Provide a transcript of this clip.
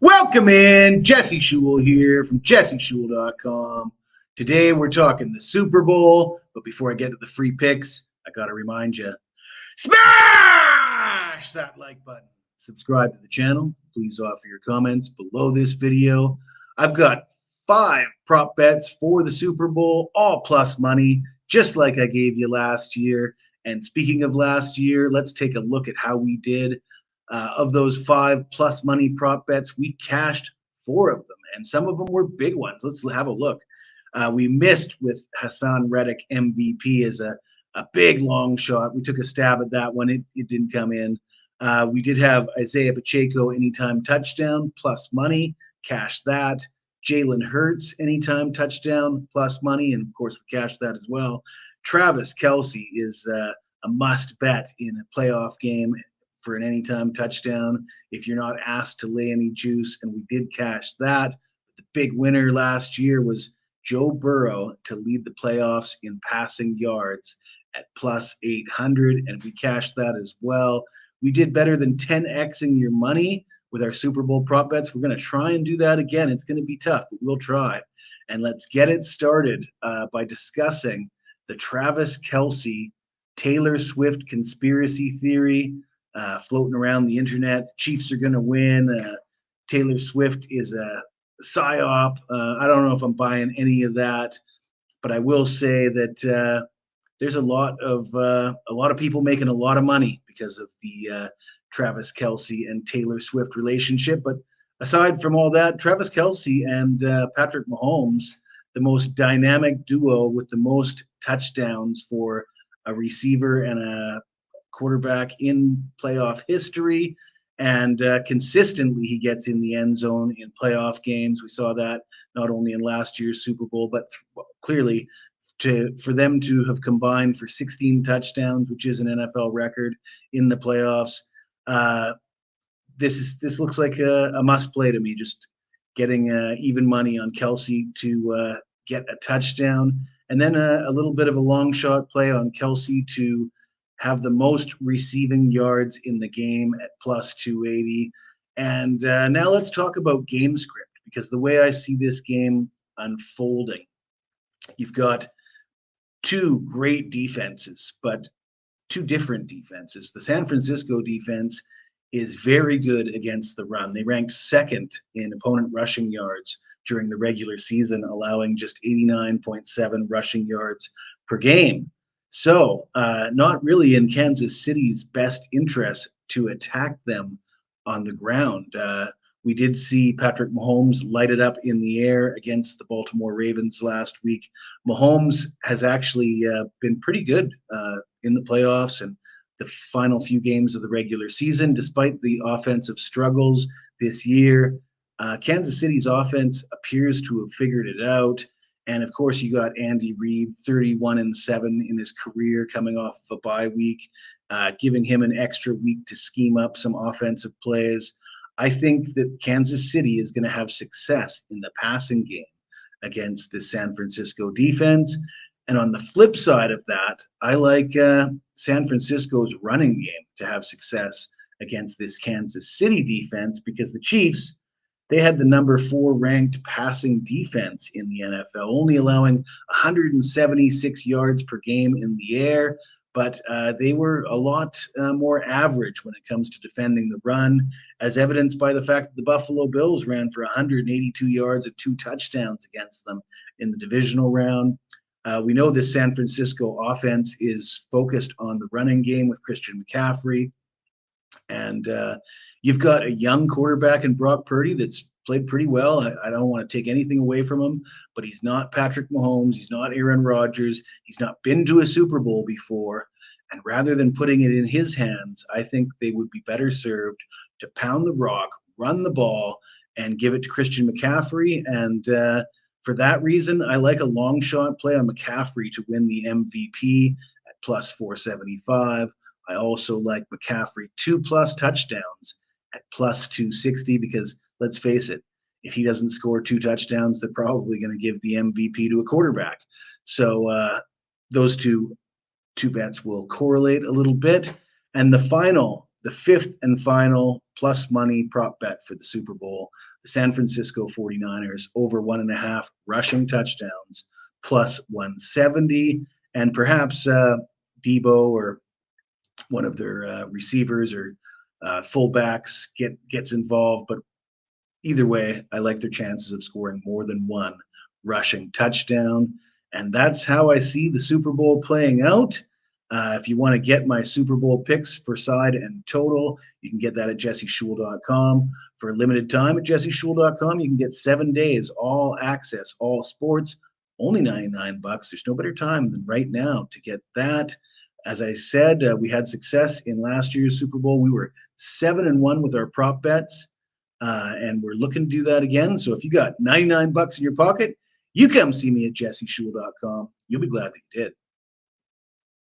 Welcome in, Jesse Schule here from jesseschule.com. Today we're talking the Super Bowl, but before I get to the free picks, I got to remind you, smash that like button. Subscribe to the channel. Please offer your comments below this video. I've got 5 prop bets for the Super Bowl, all plus money, just like I gave you last year. And speaking of last year, let's take a look at how we did. Of those 5 plus money prop bets, we cashed 4 of them, and some of them were big ones. Let's have a look. We missed with Hassan Reddick MVP as a big long shot. We took a stab at that one. It didn't come in. We did have Isaiah Pacheco anytime touchdown plus money, cashed that. Jalen Hurts anytime touchdown plus money, and of course we cashed that as well. Travis Kelce is a must bet in a playoff game for an anytime touchdown if you're not asked to lay any juice, and we did cash that. The big winner last year was Joe Burrow to lead the playoffs in passing yards at plus 800, and we cashed that as well. We did better than 10xing your money with our Super Bowl prop bets. We're going to try and do that again. It's going to be tough, but we'll try. And let's get it started by discussing the Travis Kelce Taylor Swift conspiracy theory floating around the internet. Chiefs are going to win. Taylor Swift is a psyop. I don't know if I'm buying any of that, but I will say that there's a lot of people making a lot of money because of the Travis Kelce and Taylor Swift relationship. But aside from all that, Travis Kelce and Patrick Mahomes, the most dynamic duo with the most touchdowns for a receiver and a quarterback in playoff history, and consistently he gets in the end zone in playoff games. We saw that not only in last year's Super Bowl, but clearly for them to have combined for 16 touchdowns, which is an NFL record in the playoffs. This looks like a must play to me. Just getting even money on Kelce to get a touchdown, and then a little bit of a long shot play on Kelce to have the most receiving yards in the game at plus 280. And now let's talk about game script, because the way I see this game unfolding, you've got 2 great defenses, but 2 different defenses. The San Francisco defense is very good against the run. They ranked 2nd in opponent rushing yards during the regular season, allowing just 89.7 rushing yards per game. So not really in Kansas City's best interest to attack them on the ground. We did see Patrick Mahomes light it up in the air against the Baltimore Ravens last week. Mahomes has actually been pretty good in the playoffs and the final few games of the regular season, despite the offensive struggles this year. Kansas City's offense appears to have figured it out. And of course, you got Andy Reid, 31-7 in his career, coming off of a bye week, giving him an extra week to scheme up some offensive plays. I think that Kansas City is going to have success in the passing game against the San Francisco defense. And on the flip side of that, I like San Francisco's running game to have success against this Kansas City defense, because the Chiefs, they had the number 4 ranked passing defense in the NFL, only allowing 176 yards per game in the air, but they were a lot more average when it comes to defending the run, as evidenced by the fact that the Buffalo Bills ran for 182 yards and 2 touchdowns against them in the divisional round. We know this San Francisco offense is focused on the running game with Christian McCaffrey, and you've got a young quarterback in Brock Purdy that's played pretty well. I don't want to take anything away from him, but he's not Patrick Mahomes. He's not Aaron Rodgers. He's not been to a Super Bowl before. And rather than putting it in his hands, I think they would be better served to pound the rock, run the ball, and give it to Christian McCaffrey. And for that reason, I like a long shot play on McCaffrey to win the MVP at plus 475. I also like McCaffrey 2+ touchdowns at plus 260, because let's face it, if he doesn't score 2 touchdowns, they're probably going to give the MVP to a quarterback. So those two bets will correlate a little bit. And the final the fifth and final plus money prop bet for the Super Bowl, the San Francisco 49ers over 1.5 rushing touchdowns plus 170. And perhaps Debo or one of their receivers or fullbacks gets involved. But either way, I like their chances of scoring more than one rushing touchdown. And that's how I see the Super Bowl playing out. If you want to get my Super Bowl picks for side and total, you can get that at jesseschule.com. For a limited time at jesseschule.com, you can get 7 days, all access, all sports, only $99. There's no better time than right now to get that. As I said, we had success in last year's Super Bowl. We were 7-1 with our prop bets, and we're looking to do that again. So if you got $99 in your pocket, you come see me at jesseschule.com. You'll be glad that you did.